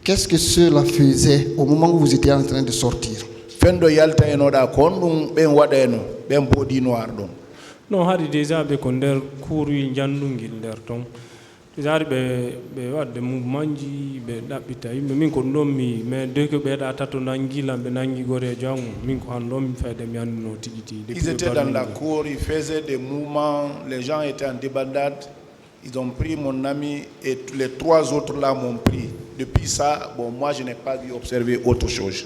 Qu'est-ce que cela faisait au moment où vous étiez en train de sortir? Fendo yalta enoda kondum ben wada eno ben bodi noir don. Non, hari déjà be konder kuru jandungil der ton. Déjà be wadde mouvement be dabita yimbe min ko nommi mais dès que be da tato nangila be nangi gore jangu min ko handom fayde mi anno tigiti. Ils étaient dans la cour, ils faisaient des mouvements, les gens étaient en débandade. Ils ont pris mon ami et les 3 autres là m'ont pris. Depuis ça, bon, moi je n'ai pas vu observer autre chose.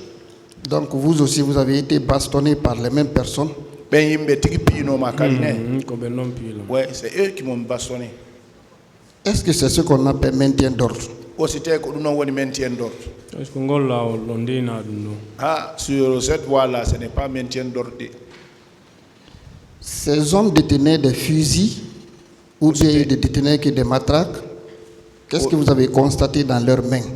Donc vous aussi, vous avez été bastonné par les mêmes personnes? Ouais, c'est eux qui m'ont bastonné. Est-ce que c'est ce qu'on appelle maintien d'ordre? Ah, sur cette voie-là, ce n'est pas maintien d'ordre. Ces hommes détenaient des fusils ou bien ils détenaient que des matraques? Qu'est-ce que vous avez constaté dans leurs mains?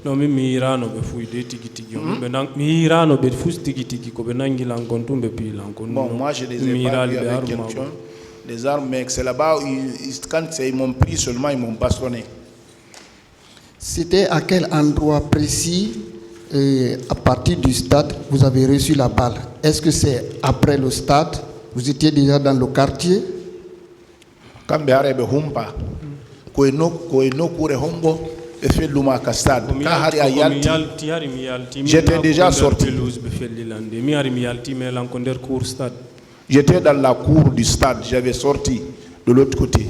Non, mi irano be fu de tigi tigi mi irano be fu tigi tigi ko be nangi langontum be pilan ko. Bon, moi je les ai pas vus avec quelqu'un, les armes, mais c'est là-bas, quand ils m'ont pris seulement, ils m'ont bastonné. C'était à quel endroit précis, à partir du stade, vous avez reçu la balle? Est-ce que c'est après le stade? Vous étiez déjà dans le quartier? J'étais déjà sorti. J'étais dans la cour du stade, j'avais sorti de l'autre côté.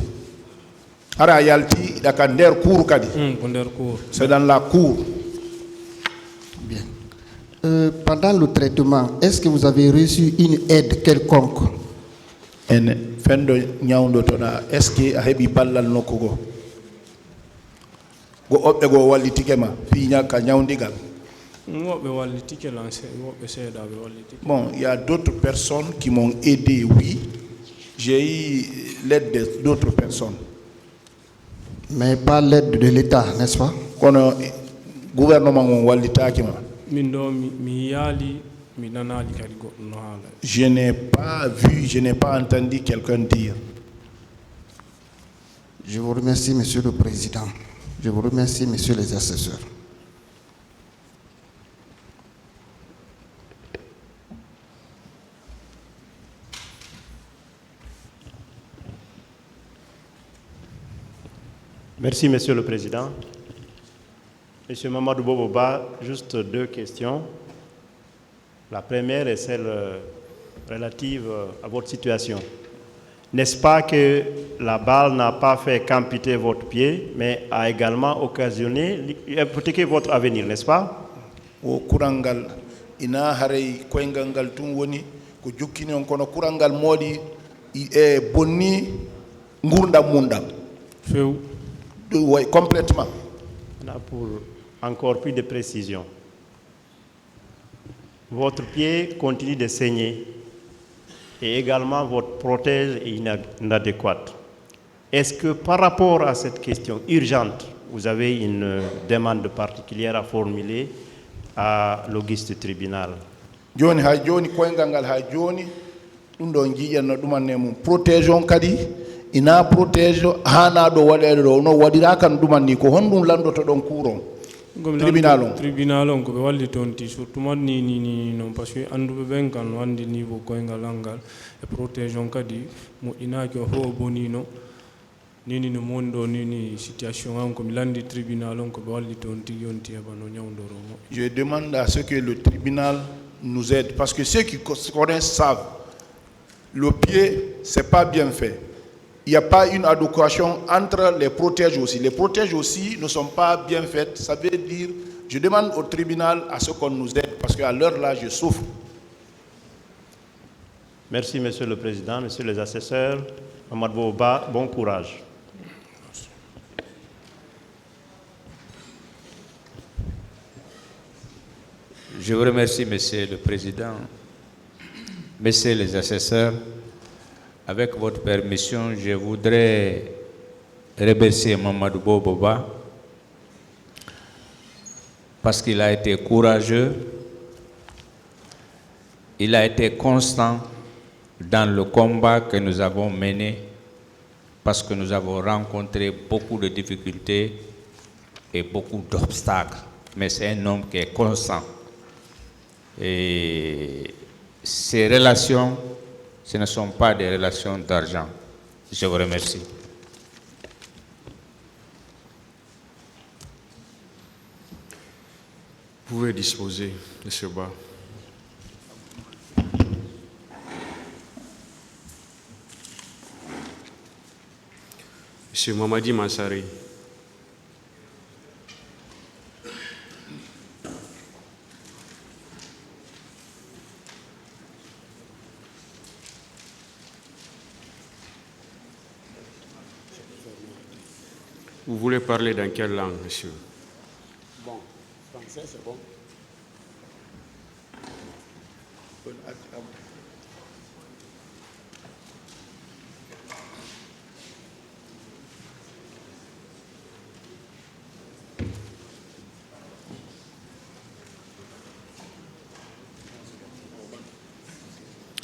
C'est dans la cour. Bien. Pendant le traitement, est-ce que vous avez reçu une aide quelconque? Est-ce que ahebi ballal nokugo go obbe go wallitike ma fi nyaka nyawndigal? Bon, il y a d'autres personnes qui m'ont aidé, oui. J'ai eu l'aide d'autres personnes. Mais pas l'aide de l'État, n'est-ce pas? Kono gouvernement on wallitaki ma. Je n'ai pas vu, je n'ai pas entendu quelqu'un dire. Je vous remercie, Monsieur le Président. Je vous remercie, Messieurs les assesseurs. Merci, Monsieur le Président. Monsieur Mamadou Boboba, juste 2 questions. La première est celle relative à votre situation. N'est-ce pas que la balle n'a pas fait campider votre pied, mais a également occasionné hypothéquer votre avenir, n'est-ce pas? O kurangal ina harei koengangal tum woni ko jukkini on kono kurangal modi e bonni ngurda munda. Feu. Oui, complètement. Pour encore plus de précision. Votre pied continue de saigner et également votre prothèse est inadéquate. Est-ce que par rapport à cette question urgente, vous avez une demande particulière à formuler à l'auguste tribunal? Joni ha joni koyngal ha joni dum do jiiyanno dumanne mum protégeon kadi ina protège hana do wadere do no wadira kan dumanni ko hondum landoto don couron tribunal on ko be walli tonti surtout man ni non parce que andu be ben kan wandi niveau koyngal langal e protégeon kadi mo ina ko ho bonino nini no mondo nini situation an ko mi landi tribunal on ko be walli tonti yonti e bano nyawndoro. Je demande à ce que le tribunal nous aide parce que ceux qui connaissent savent le pied c'est pas bien fait. Il n'y a pas une adéquation entre les protèges aussi. Les protèges aussi ne sont pas bien faites. Ça veut dire, je demande au tribunal à ce qu'on nous aide parce qu'à l'heure là, je souffre. Merci, Monsieur le Président, Messieurs les assesseurs. Mamadou Boboba, bon courage. Je vous remercie, Monsieur le Président, Messieurs les assesseurs. Avec votre permission, je voudrais remercier Mamadou Boboba parce qu'il a été courageux, il a été constant dans le combat que nous avons mené parce que nous avons rencontré beaucoup de difficultés et beaucoup d'obstacles. Mais c'est un homme qui est constant. Et ces relations, ce ne sont pas des relations d'argent. Je vous remercie. Vous pouvez disposer, M. Ba. M. Mamadi Mansari. Vous voulez parler dans quelle langue, monsieur? Bon, français, c'est bon.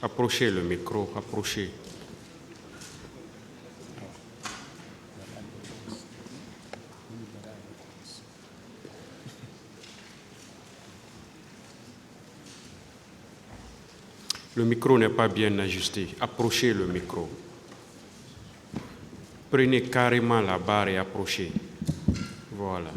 Approchez le micro, approchez. Le micro n'est pas bien ajusté. Approchez le micro. Prenez carrément la barre et approchez. Voilà.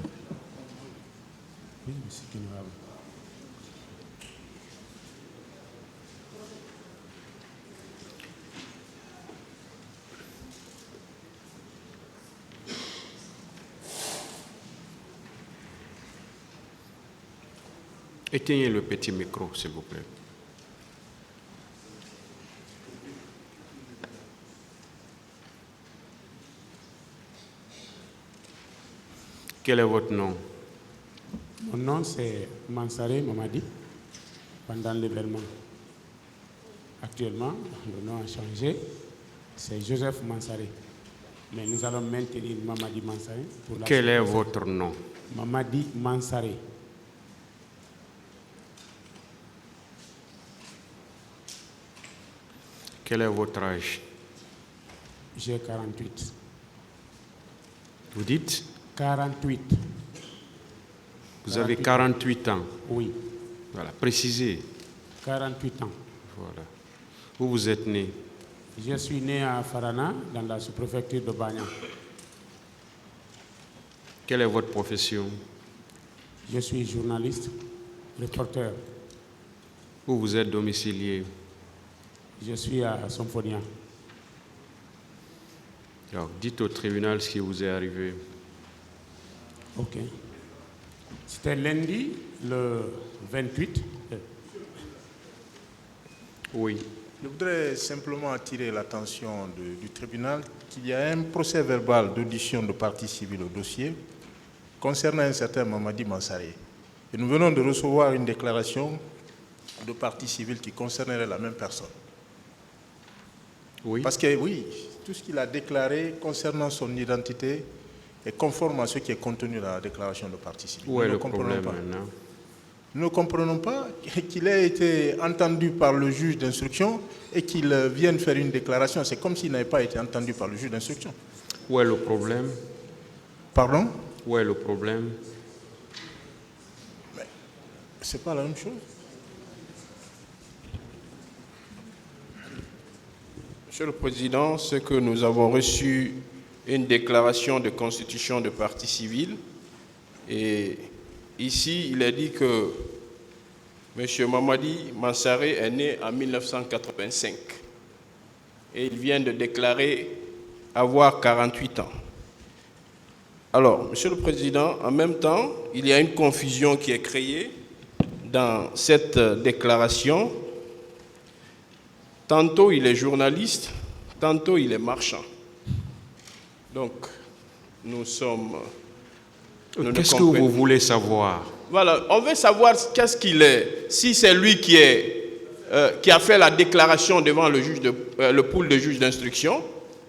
Éteignez le petit micro, s'il vous plaît. Quel est votre nom? Mon nom, c'est Mansare Mamadi, pendant l'événement. Actuellement, le nom a changé, c'est Joseph Mansare. Mais nous allons maintenir Mamadi Mansare. Pour la Quel est votre nom? Mamadi Mansare. Quel est votre âge? J'ai 48. Vous dites? 48. Vous avez 48 ans. Oui. Voilà, précisez. 48 ans. Voilà. Où vous êtes né? Je suis né à Farana, dans la sous-préfecture de Bagnan. Quelle est votre profession? Je suis journaliste, reporter. Où vous êtes domicilié? Je suis à Symphonia. Alors, dites au tribunal ce qui vous est arrivé. Ok. C'était lundi, le 28. Oui. Je voudrais simplement attirer l'attention du tribunal qu'il y a un procès verbal d'audition de partie civile au dossier concernant un certain Mamadi Mansare. Et nous venons de recevoir une déclaration de partie civile qui concernerait la même personne. Oui. Parce que oui, tout ce qu'il a déclaré concernant son identité est conforme à ce qui est contenu dans la déclaration de partie civile. Où est le problème maintenant? Nous ne comprenons pas qu'il ait été entendu par le juge d'instruction et qu'il vienne faire une déclaration. C'est comme s'il n'avait pas été entendu par le juge d'instruction. Où est le problème? Pardon? Où est le problème? Mais c'est pas la même chose. Monsieur le Président, c'est que nous avons reçu une déclaration de constitution de partie civile et ici il est dit que M. Mamadi Mansare est né en 1985 et il vient de déclarer avoir 48 ans. Alors, Monsieur le Président, en même temps, il y a une confusion qui est créée dans cette déclaration. Tantôt il est journaliste, tantôt il est marchand. Donc, nous sommes... Qu'est-ce que vous voulez savoir? Voilà, on veut savoir qu'est-ce qu'il est. Si c'est lui qui a fait la déclaration devant le pool de juge d'instruction,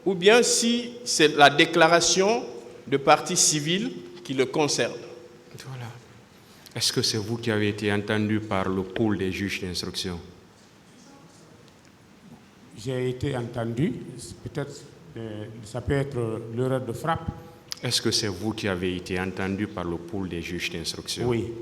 ou bien si c'est la déclaration de partie civile qui le concerne. Voilà. Est-ce que c'est vous qui avez été entendu par le pool des juges d'instruction? J'ai été entendu, peut-être Ça peut être l'erreur de frappe. Est-ce que c'est vous qui avez été entendu par le pool des juges d'instruction? Oui.